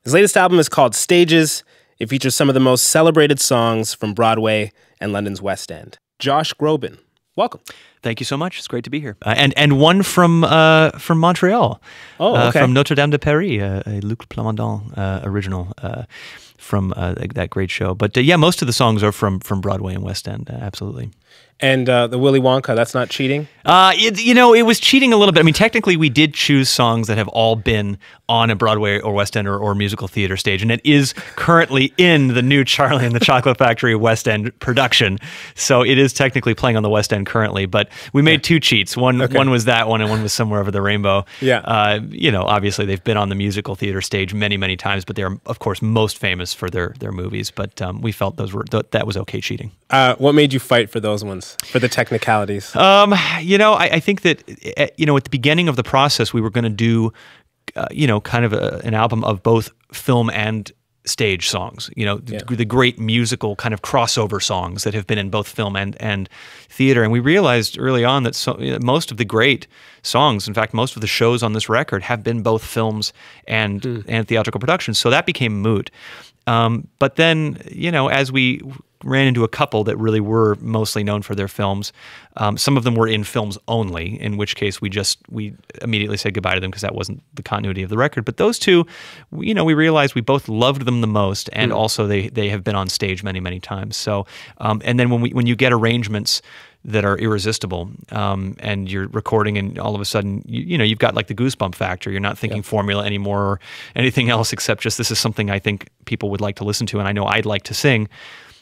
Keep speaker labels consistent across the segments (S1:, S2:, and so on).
S1: His latest album is called Stages. It features some of the most celebrated songs from Broadway and London's West End. Josh Groban, welcome.
S2: Thank you so much. It's great to be here. And one from Montreal.
S1: Oh, okay.
S2: From Notre Dame de Paris, a Luc Plamondon original from that great show. But yeah, most of the songs are from Broadway and West End, absolutely.
S1: And the Willy Wonka, that's not cheating?
S2: It was cheating a little bit. I mean, technically, we did choose songs that have all been on a Broadway or West End or musical theater stage, and it is currently in the new Charlie and the Chocolate Factory West End production. So it is technically playing on the West End currently, but we made two cheats. One was that one, and one was Somewhere Over the Rainbow.
S1: Yeah.
S2: Obviously, they've been on the musical theater stage many, many times, but they're, of course, most famous for their movies. But we felt that was okay cheating.
S1: What made you fight for those ones, for the technicalities?
S2: I think that, at the beginning of the process, we were going to do, kind of an album of both film and stage songs, the great musical kind of crossover songs that have been in both film and theater. And we realized early on that most of the great songs, in fact, most of the shows on this record have been both films and theatrical productions. So that became moot. But then, as we ran into a couple that really were mostly known for their films. Some of them were in films only, in which case we immediately said goodbye to them because that wasn't the continuity of the record. But those two, we realized we both loved them the most, and also they have been on stage many, many times. So, and then when you get arrangements that are irresistible, and you're recording, and all of a sudden, you've got like the goosebump factor. You're not thinking formula anymore or anything else except just this is something I think people would like to listen to, and I know I'd like to sing.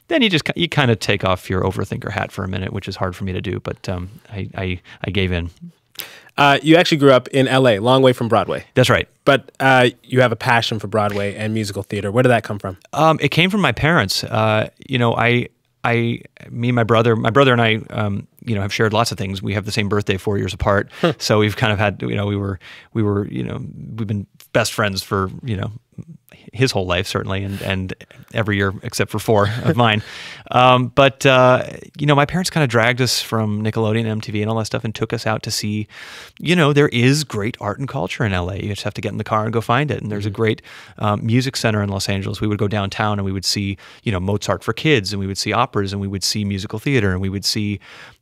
S2: Then you kind of take off your overthinker hat for a minute, which is hard for me to do, but I gave in.
S1: You actually grew up in L.A., long way from Broadway.
S2: That's right.
S1: But you have a passion for Broadway and musical theater. Where did that come from?
S2: It came from my parents. Me and my brother and I, have shared lots of things. We have the same birthday, 4 years apart. So we've kind of had, we've been best friends for, his whole life, certainly, and every year except for 4 of mine. But my parents kind of dragged us from Nickelodeon, MTV, and all that stuff and took us out to see, there is great art and culture in LA. You just have to get in the car and go find it. And there's a great music center in Los Angeles. We would go downtown and we would see, Mozart for kids, and we would see operas, and we would see musical theater, and we would see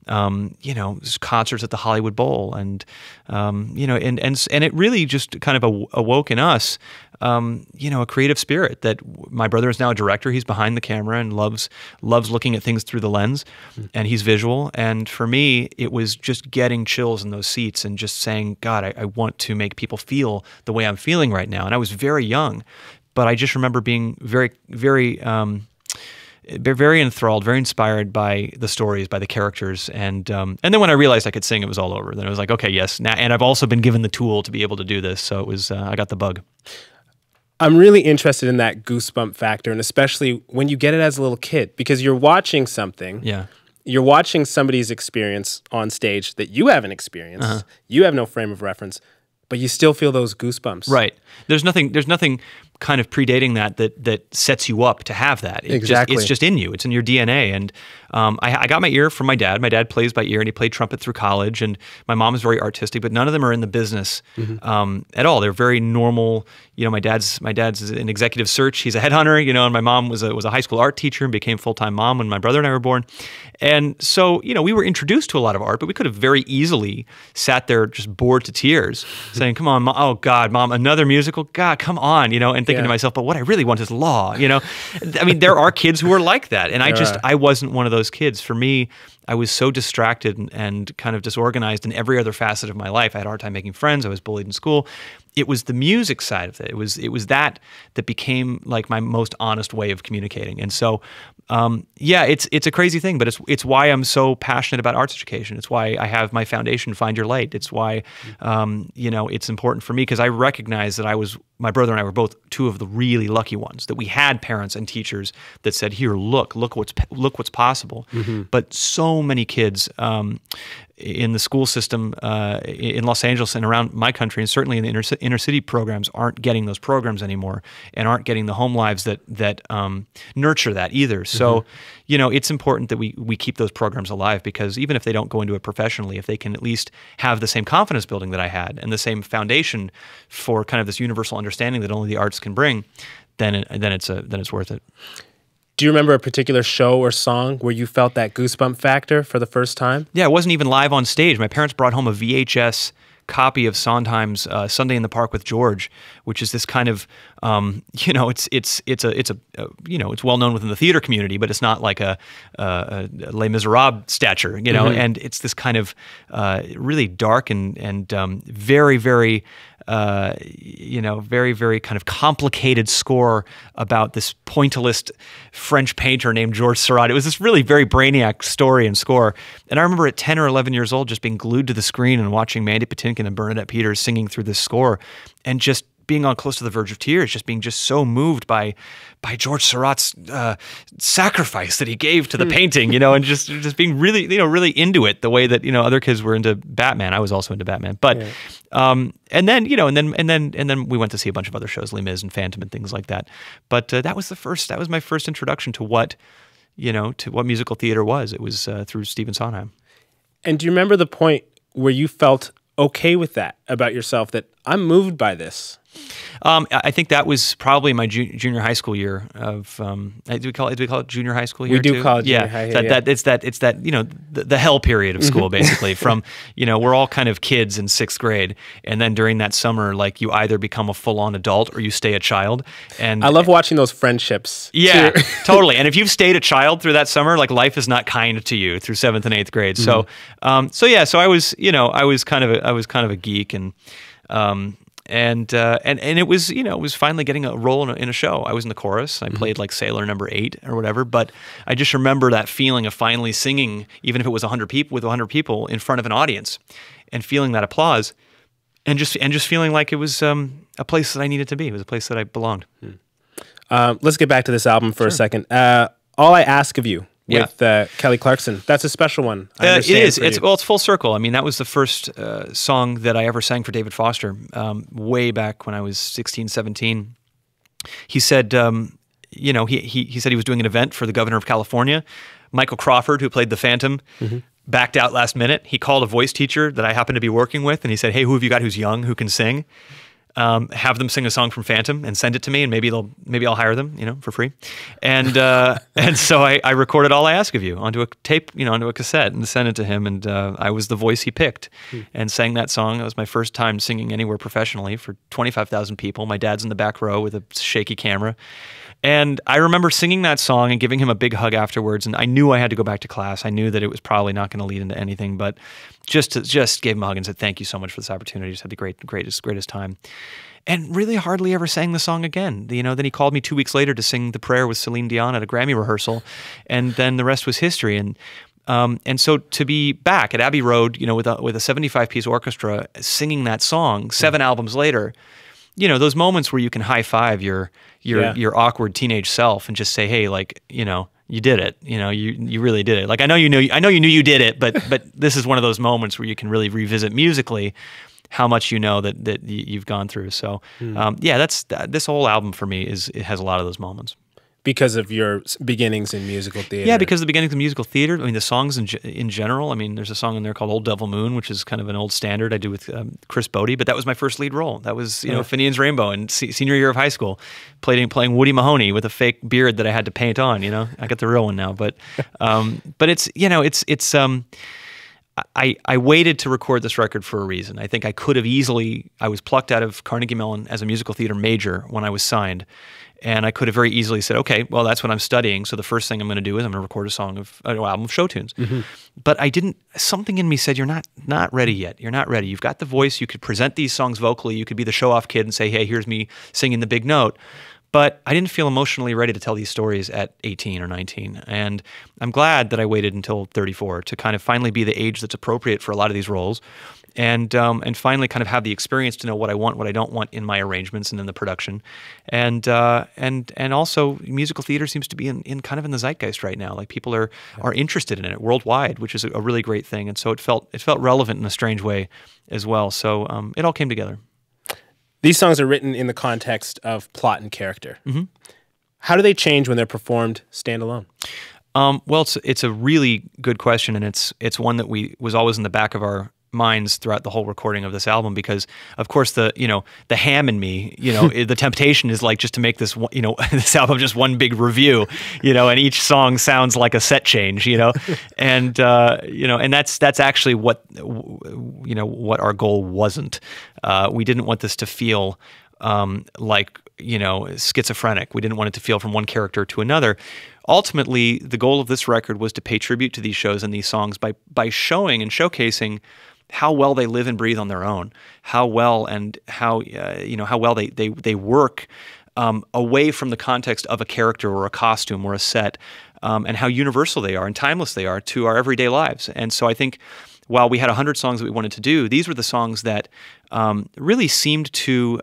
S2: concerts at the Hollywood Bowl, and it really just kind of awoke in us, a creative spirit that my brother is now a director. He's behind the camera and loves looking at things through the lens, and he's visual. And for me, it was just getting chills in those seats and just saying, God, I want to make people feel the way I'm feeling right now. And I was very young, but I just remember being very, very, very enthralled, very inspired by the stories, by the characters, and then when I realized I could sing, it was all over. Then I was like, okay, yes, now, and I've also been given the tool to be able to do this, so it was I got the bug.
S1: I'm really interested in that goosebump factor, and especially when you get it as a little kid, because you're watching something. Yeah. You're watching somebody's experience on stage that you haven't experienced. You have no frame of reference, but you still feel those goosebumps. Right. There's nothing kind of predating that sets you up to have that. It's just in you. It's in your DNA. And I got my ear from my dad. My dad plays by ear, and he played trumpet through college. And my mom is very artistic, but none of them are in the business at all. They're very normal. My dad's an executive search. He's a headhunter. And my mom was a high school art teacher and became full-time mom when my brother and I were born. And so we were introduced to a lot of art, but we could have very easily sat there just bored to tears, saying, "Come on, oh God, Mom, another musical? God, come on!" And thinking to myself, "But what I really want is law." I mean, there are kids who are like that, and I wasn't one of those kids. For me, I was so distracted and kind of disorganized in every other facet of my life. I had a hard time making friends. I was bullied in school. It was the music side of it. It was that became like my most honest way of communicating. And so, it's a crazy thing, but it's why I'm so passionate about arts education. It's why I have my foundation, Find Your Light. It's why, it's important for me, because I recognize that my brother and I were both two of the really lucky ones, that we had parents and teachers that said, "Here, look what's possible." But so
S2: so many kids in the school system in Los Angeles and around my country, and certainly in the inner city programs, aren't getting those programs anymore, and aren't getting the home lives that nurture that either. So, you know, it's important that we keep those programs alive, because even if they don't go into it professionally, if they can at least have the same confidence building that I had and the same foundation for kind of this universal understanding that only the arts can bring, then it's worth it.
S1: Do you remember a particular show or song where you felt that goosebump factor for the first time?
S2: Yeah, it wasn't even live on stage. My parents brought home a VHS copy of Sondheim's Sunday in the Park with George, which is this kind of, you know, it's well known within the theater community, but it's not like a Les Miserables stature, you know, and it's this kind of really dark and very, very very kind of complicated score about this pointillist French painter named Georges Seurat. It was this really very brainiac story and score. And I remember at 10 or 11 years old just being glued to the screen and watching Mandy Patinkin and Bernadette Peters singing through this score, and just being on close to the verge of tears, just being so moved by Georges Seurat's sacrifice that he gave to the painting, you know, and just being really, you know, really into it the way that, you know, other kids were into Batman. I was also into Batman, but and then, you know, and then we went to see a bunch of other shows, Les Mis and Phantom and things like that. But that was my first introduction to what musical theater was. It was through Stephen Sondheim. And
S1: do you remember the point where you felt okay with that about yourself, that I'm moved by this?
S2: I think that was probably my junior high school year of. Do we call it junior high school here?
S1: We do
S2: too?
S1: call it junior high.
S2: It's that you know, the hell period of school, basically. From, you know, we're all kind of kids in 6th grade, and then during that summer, like, you either become a full-on adult or you stay a child. And
S1: I love watching those friendships.
S2: Yeah, totally. And if you've stayed a child through that summer, like, life is not kind to you through 7th and 8th grade. So I was, you know, I was kind of a geek, and it was, you know, it was finally getting a role in a show. I was in the chorus. I played like Sailor Number 8 or whatever. But I just remember that feeling of finally singing, even if it was 100 people, with 100 people in front of an audience, and feeling that applause, and just feeling like it was a place that I needed to be. It was a place that I belonged.
S1: Let's get back to this album for a second. All I Ask of You. With Kelly Clarkson. That's a special one.
S2: It is. It's full circle. I mean, that was the first song that I ever sang for David Foster way back when I was 16, 17. He said, you know, he said he was doing an event for the governor of California. Michael Crawford, who played the Phantom, backed out last minute. He called a voice teacher that I happened to be working with, and he said, "Hey, who have you got who's young, who can sing? Have them sing a song from Phantom and send it to me, and maybe I'll hire them, you know, for free." And so I recorded All I Ask of You onto a tape, you know, onto a cassette, and sent it to him. And I was the voice he picked, and sang that song. It was my first time singing anywhere professionally for 25,000 people. My dad's in the back row with a shaky camera. And I remember singing that song and giving him a big hug afterwards. And I knew I had to go back to class. I knew that it was probably not going to lead into anything, but just gave him a hug and said, "Thank you so much for this opportunity." Just had the greatest time. And really hardly ever sang the song again. You know, then he called me 2 weeks later to sing The Prayer with Celine Dion at a Grammy rehearsal, and then the rest was history. And so to be back at Abbey Road, you know, with a 75-piece orchestra singing that song 7 albums later, you know, those moments where you can high five your awkward teenage self and just say, "Hey, like, you know, you did it. You know, you really did it. Like, I know you knew you did it, but this is one of those moments where you can really revisit musically how much you know that you've gone through." So, this whole album for me it has a lot of those moments.
S1: Because of your beginnings in musical theater.
S2: Yeah, because of the beginnings of musical theater. I mean, the songs in general. I mean, there's a song in there called Old Devil Moon, which is kind of an old standard I do with Chris Bodie, but that was my first lead role. That was, you know, Finian's Rainbow in senior year of high school, playing Woody Mahoney with a fake beard that I had to paint on, you know. I got the real one now, but it's, you know, it's I waited to record this record for a reason. I think I could have easily, I was plucked out of Carnegie Mellon as a musical theater major when I was signed. And I could have very easily said, okay, well, that's what I'm studying. So the first thing I'm going to do is I'm going to record an album of show tunes. But I didn't, something in me said, you're not ready yet. You're not ready. You've got the voice. You could present these songs vocally. You could be the show off kid and say, hey, here's me singing the big note. But I didn't feel emotionally ready to tell these stories at 18 or 19. And I'm glad that I waited until 34 to kind of finally be the age that's appropriate for a lot of these roles. And finally kind of have the experience to know what I want, what I don't want in my arrangements and in the production. And also musical theater seems to be in kind of in the zeitgeist right now. Like people are interested in it worldwide, which is a really great thing. And so it felt relevant in a strange way as well. So it all came together.
S1: These songs are written in the context of plot and character.
S2: Mm-hmm.
S1: How do they change when they're performed standalone?
S2: Well, it's a really good question, and it's one that was always in the back of our minds throughout the whole recording of this album, because of course the ham in me, the temptation is like just to make this this album just one big review, and each song sounds like a set change, and and that's actually what our goal wasn't. We didn't want this to feel like schizophrenic. We didn't want it to feel from one character to another. Ultimately, the goal of this record was to pay tribute to these shows and these songs by showing and showcasing how well they live and breathe on their own, how well and how well they work away from the context of a character or a costume or a set, and how universal they are and timeless they are to our everyday lives. And so I think while we had 100 songs that we wanted to do, these were the songs that really seemed to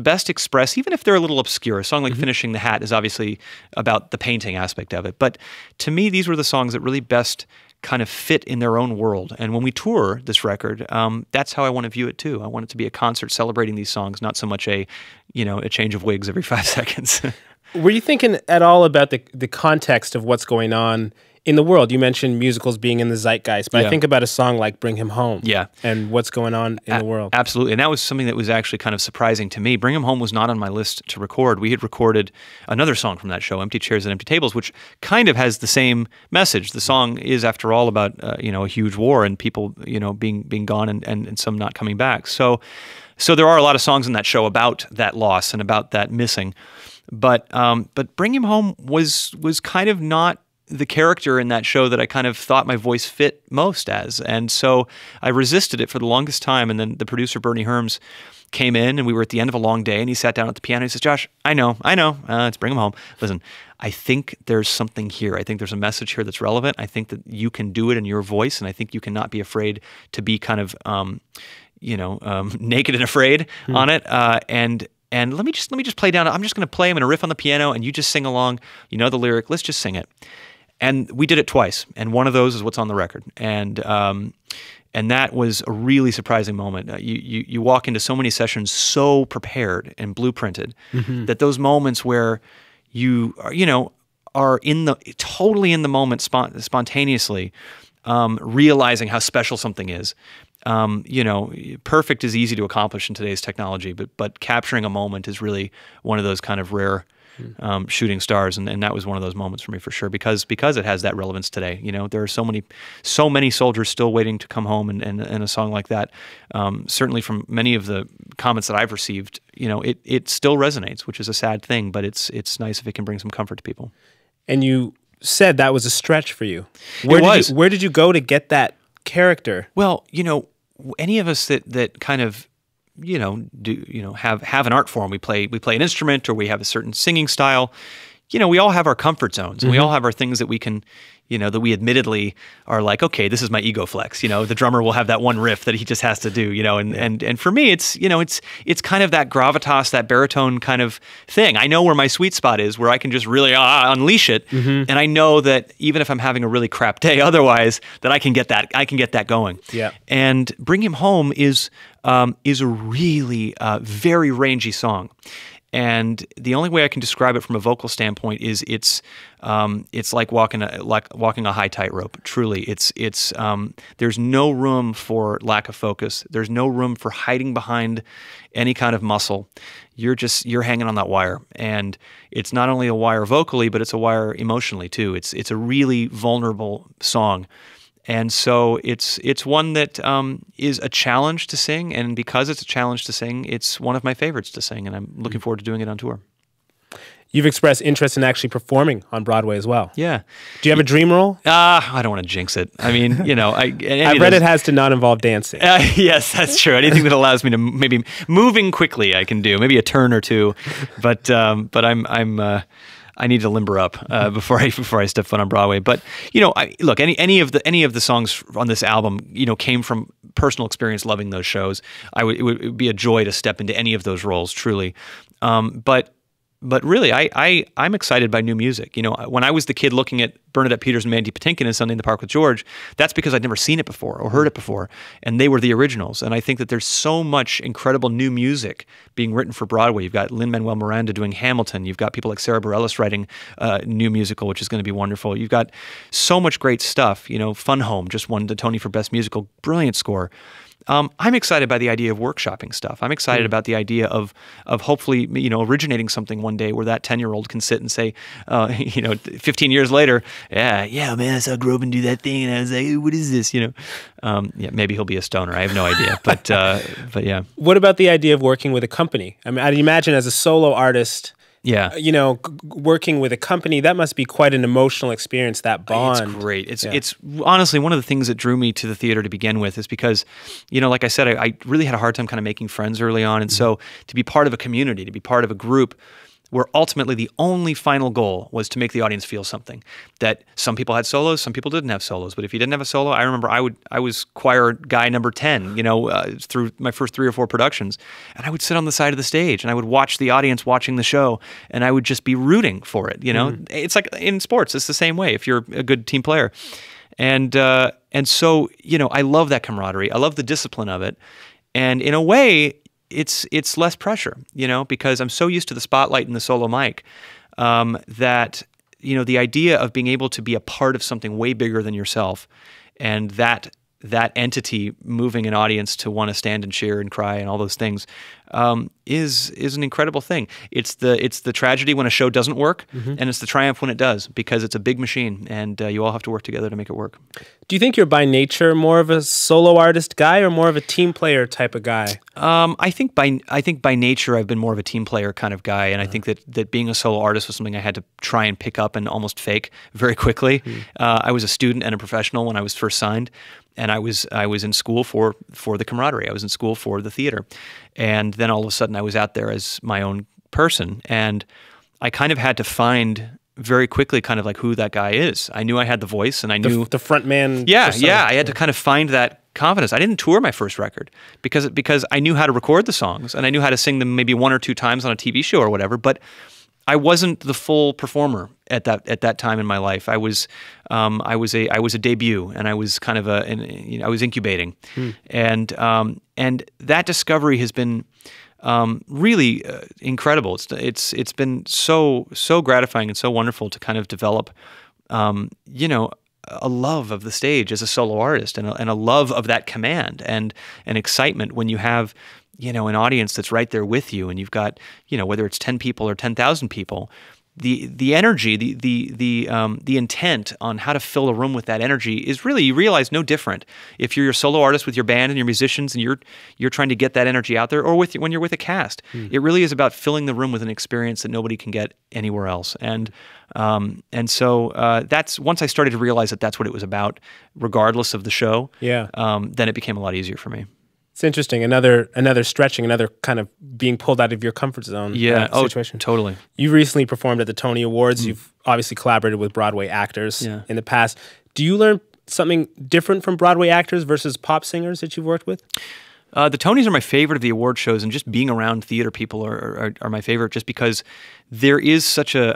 S2: best express, even if they're a little obscure. A song like Finishing the Hat is obviously about the painting aspect of it. But to me, these were the songs that really best kind of fit in their own world. And when we tour this record, that's how I want to view it too. I want it to be a concert celebrating these songs, not so much a change of wigs every 5 seconds.
S1: Were you thinking at all about the context of what's going on in the world? You mentioned musicals being in the zeitgeist, but I think about a song like Bring Him Home and what's going on in the world.
S2: Absolutely. And that was something that was actually kind of surprising to me. Bring Him Home was not on my list to record. We had recorded another song from that show, Empty Chairs and Empty Tables, which kind of has the same message. The song is, after all, about a huge war and people being gone and some not coming back. So there are a lot of songs in that show about that loss and about that missing. But Bring Him Home was kind of not the character in that show that I kind of thought my voice fit most as. And so I resisted it for the longest time. And then the producer, Bernie Herms, came in and we were at the end of a long day and he sat down at the piano. He says, "Josh, I know, let's Bring Him Home. Listen, I think there's something here. I think there's a message here that's relevant. I think that you can do it in your voice. And I think you cannot be afraid to be kind of, naked and afraid on it. And let me just play down. I'm just going to play. I'm going to riff on the piano and you just sing along. You know the lyric. Let's just sing it." And we did it twice, and one of those is what's on the record. And that was a really surprising moment. You walk into so many sessions so prepared and blueprinted that those moments where you are totally in the moment spontaneously, realizing how special something is. Perfect is easy to accomplish in today's technology, but capturing a moment is really one of those kind of rare shooting stars, and that was one of those moments for me for sure, because it has that relevance today. There are so many soldiers still waiting to come home, and a song like that, certainly from many of the comments that I've received, it still resonates, which is a sad thing, but it's nice if it can bring some comfort to people. And
S1: you said that was a stretch for you.
S2: Where
S1: did you go to get that character?
S2: Well, any of us that kind of have an art form. We play an instrument, or we have a certain singing style. We all have our comfort zones, and we all have our things that we can, that we admittedly are like, okay, this is my ego flex. The drummer will have that one riff that he just has to do. And for me, it's kind of that gravitas, that baritone kind of thing. I know where my sweet spot is, where I can just really unleash it, and I know that even if I'm having a really crap day, otherwise, that I can get that going.
S1: Yeah.
S2: And Bring Him Home is a really very rangy song. And the only way I can describe it from a vocal standpoint is it's like walking a high tightrope. Truly, there's no room for lack of focus. There's no room for hiding behind any kind of muscle. You're hanging on that wire, and it's not only a wire vocally, but it's a wire emotionally too. It's a really vulnerable song. And so it's one that is a challenge to sing, and because it's a challenge to sing, it's one of my favorites to sing, and I'm looking forward to doing it on tour.
S1: You've expressed interest in actually performing on Broadway as well.
S2: Yeah.
S1: Do you have a dream role?
S2: I don't want to jinx it. I mean, you know,
S1: I've read it has to not involve dancing.
S2: Yes, that's true. Anything that allows me to maybe moving quickly, I can do maybe a turn or two, but I need to limber up before I step foot on Broadway. But you know, look, any of the songs on this album, you know, came from personal experience loving those shows. It would be a joy to step into any of those roles, truly. But really, I'm excited by new music. You know, when I was the kid looking at Bernadette Peters and Mandy Patinkin in Sunday in the Park with George, that's because I'd never seen it before or heard it before, and they were the originals. And I think that there's so much incredible new music being written for Broadway. You've got Lin-Manuel Miranda doing Hamilton. You've got people like Sarah Bareilles writing new musical, which is going to be wonderful. You've got so much great stuff. You know, Fun Home just won the Tony for Best Musical. Brilliant score. I'm excited by the idea of workshopping stuff. I'm excited about the idea of hopefully, you know, originating something one day where that 10-year-old can sit and say, you know, 15 years later, yeah, man, I saw Groban do that thing, and I was like, what is this? You know, yeah, maybe he'll be a stoner. I have no idea, but yeah.
S1: What about the idea of working with a company? I mean, I'd imagine as a solo artist.
S2: Yeah,
S1: you know, working with a company, that must be quite an emotional experience, that bond.
S2: It's great. It's honestly one of the things that drew me to the theater to begin with is because, you know, like I said, I really had a hard time kind of making friends early on. And so to be part of a community, to be part of a group where ultimately the only final goal was to make the audience feel something. That some people had solos, some people didn't have solos. But if you didn't have a solo, I remember I was choir guy number 10, you know, through my first 3 or 4 productions. And I would sit on the side of the stage and I would watch the audience watching the show and I would just be rooting for it, you know. It's like in sports, it's the same way if you're a good team player. And so, you know, I love that camaraderie. I love the discipline of it. And in a way, it's less pressure, you know, because I'm so used to the spotlight and the solo mic that, you know, the idea of being able to be a part of something way bigger than yourself and that entity moving an audience to want to stand and cheer and cry and all those things is an incredible thing. It's the tragedy when a show doesn't work, and it's the triumph when it does, because it's a big machine and you all have to work together to make it work.
S1: Do you think you're by nature more of a solo artist guy or more of a team player type of guy?
S2: I think by nature I've been more of a team player kind of guy, and I think that being a solo artist was something I had to try and pick up and almost fake very quickly. I was a student and a professional when I was first signed. And I was in school for the camaraderie. I was in school for the theater. And then all of a sudden I was out there as my own person. And I kind of had to find very quickly kind of like who that guy is. I knew I had the voice and I knew...
S1: The front man.
S2: Yeah. I had to kind of find that confidence. I didn't tour my first record because I knew how to record the songs and I knew how to sing them maybe 1 or 2 times on a TV show or whatever. But I wasn't the full performer at that time in my life. I was a debut, and I was kind of I was incubating, and that discovery has been really incredible. It's been so gratifying and so wonderful to kind of develop, you know, a love of the stage as a solo artist and a love of that command and an excitement when you have, you know, an audience that's right there with you, and you've got, you know, whether it's 10 people or 10,000 people, the energy, the intent on how to fill a room with that energy is really, you realize, no different if you're your solo artist with your band and your musicians and you're trying to get that energy out there, or when you're with a cast. It really is about filling the room with an experience that nobody can get anywhere else. And so that's, once I started to realize that that's what it was about, regardless of the show. Then it became a lot easier for me.
S1: It's interesting. Another stretching, another kind of being pulled out of your comfort zone.
S2: Situation. Totally.
S1: You recently performed at the Tony Awards. You've obviously collaborated with Broadway actors in the past. Do you learn something different from Broadway actors versus pop singers that you've worked with?
S2: The Tonys are my favorite of the award shows, and just being around theater people are my favorite, just because there is such a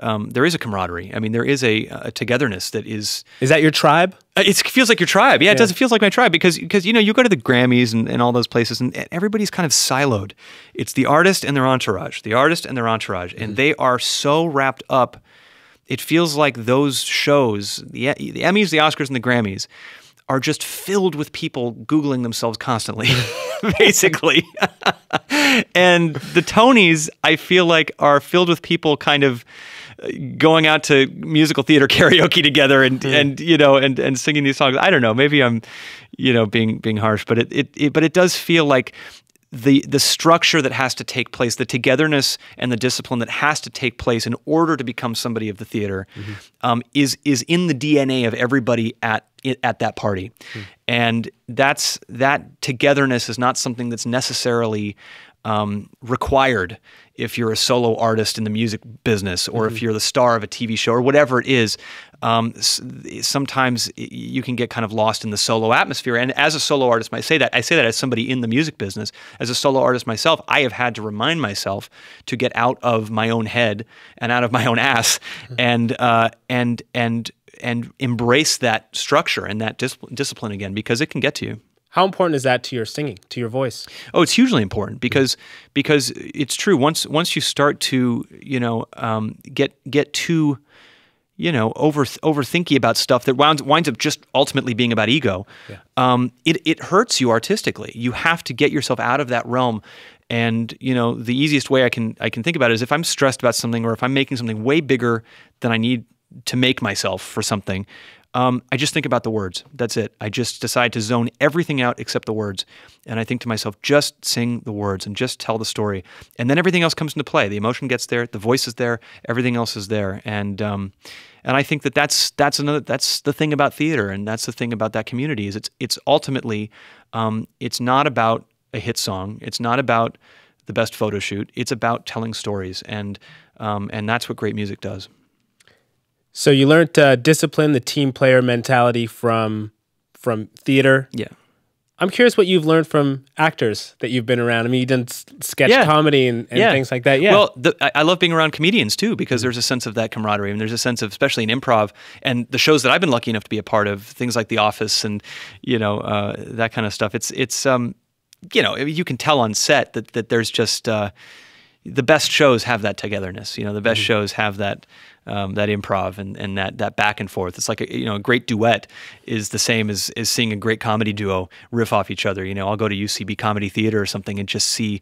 S2: camaraderie. I mean, there is a togetherness that is.
S1: Is that your tribe?
S2: It feels like your tribe. Yeah, it does. It feels like my tribe because you know, you go to the Grammys and all those places, and everybody's kind of siloed. It's the artist and their entourage, and they are so wrapped up. It feels like those shows, the Emmys, the Oscars, and the Grammys, are just filled with people Googling themselves constantly, basically. And the Tonys, I feel like, are filled with people kind of going out to musical theater karaoke together and you know, and singing these songs. I don't know, maybe I'm, you know, being harsh, but it does feel like the structure that has to take place, the togetherness and the discipline that has to take place in order to become somebody of the theater, is in the DNA of everybody at that party. And that togetherness is not something that's necessarily required if you're a solo artist in the music business, or if you're the star of a TV show, or whatever it is. Sometimes you can get kind of lost in the solo atmosphere. And as a solo artist, I say that as somebody in the music business. As a solo artist myself, I have had to remind myself to get out of my own head and out of my own ass, and embrace that structure and that discipline again, because it can get to you.
S1: How important is that to your singing, to your voice?
S2: Oh, it's hugely important, because it's true. Once you start to get too overthinky about stuff that winds up just ultimately being about ego, it hurts you artistically. You have to get yourself out of that realm. And the easiest way I can think about it is if I'm stressed about something, or if I'm making something way bigger than I need to make myself for something, I just think about the words. That's it. I just decide to zone everything out except the words. And I think to myself, just sing the words and just tell the story. And then everything else comes into play. The emotion gets there, the voice is there, everything else is there. And I think that's the thing about theater, and that's the thing about that community, is it's ultimately, it's not about a hit song. It's not about the best photo shoot. It's about telling stories. And that's what great music does.
S1: So you learned discipline, the team player mentality from theater.
S2: Yeah.
S1: I'm curious what you've learned from actors that you've been around. I mean, you've done sketch comedy and things like that. Yeah.
S2: Well, I love being around comedians too, because there's a sense of that camaraderie, and there's a sense of, especially in improv and the shows that I've been lucky enough to be a part of, things like The Office and that kind of stuff. It's you can tell on set that there's just the best shows have that togetherness. The best shows have that improv and that back and forth. It's like a great duet is the same as seeing a great comedy duo riff off each other. I'll go to UCB Comedy Theater or something and just see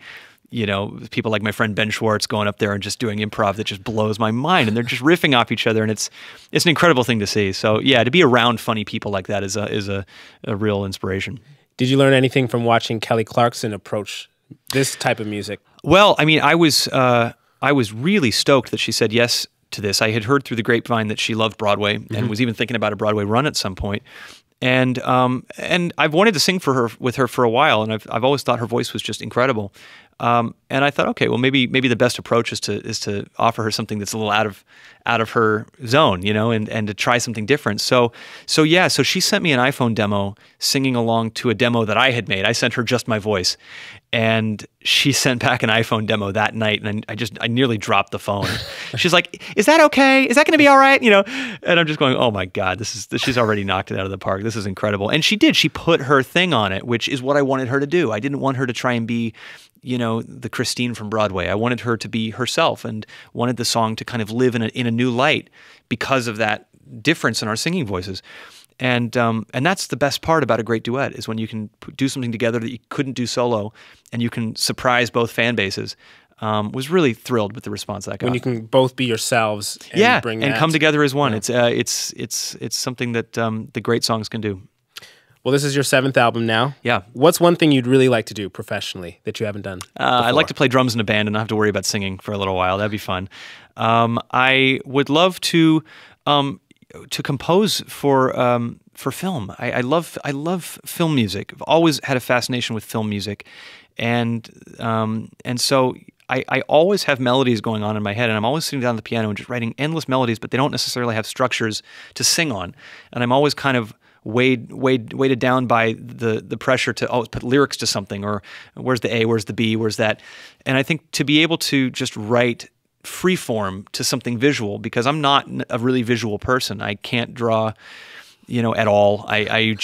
S2: people like my friend Ben Schwartz going up there and just doing improv that just blows my mind, and they're just riffing off each other, and it's an incredible thing to see. So yeah, to be around funny people like that is a real inspiration. Did
S1: you learn anything from watching Kelly Clarkson approach this type of music?
S2: Well, I mean, I was really stoked that she said yes to this. I had heard through the grapevine that she loved Broadway and was even thinking about a Broadway run at some point. And I've wanted to sing with her for a while, and I've always thought her voice was just incredible. And I thought, okay, well, maybe the best approach is to offer her something that's a little out of her zone, and to try something different. So she sent me an iPhone demo singing along to a demo that I had made. I sent her just my voice, and she sent back an iPhone demo that night, and I nearly dropped the phone. She's like, "Is that okay? Is that going to be all right?" And I'm just going, "Oh my God, she's already knocked it out of the park. This is incredible." And she did. She put her thing on it, which is what I wanted her to do. I didn't want her to try and be the Christine from Broadway. I wanted her to be herself, and wanted the song to kind of live in a new light because of that difference in our singing voices. And that's the best part about a great duet, is when you can do something together that you couldn't do solo, and you can surprise both fan bases. Was really thrilled with the response that got.
S1: When you can both be yourselves and bring
S2: and come together as one.
S1: Yeah.
S2: It's something that the great songs can do.
S1: Well, this is your 7th album now.
S2: Yeah.
S1: What's one thing you'd really like to do professionally that you haven't done before?
S2: I'd like to play drums in a band and not have to worry about singing for a little while. That'd be fun. I would love to compose for film. I love film music. I've always had a fascination with film music, and so I always have melodies going on in my head, and I'm always sitting down at the piano and just writing endless melodies, but they don't necessarily have structures to sing on, and I'm always kind of weighted down by the pressure to always put lyrics to something, or where's the A, where's the B, where's that, and I think to be able to just write free form to something visual, because I'm not a really visual person. I can't draw, at all. I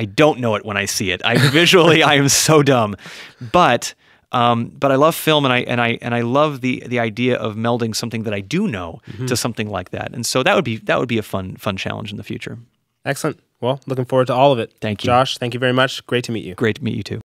S2: don't know it when I see it. Visually I am so dumb, but I love film, and I love the idea of melding something that I do know to something like that. And so that would be a fun challenge in the future.
S1: Excellent. Well, looking forward to all of it.
S2: Thank you.
S1: Josh, thank you very much. Great to meet you.
S2: Great to meet you too.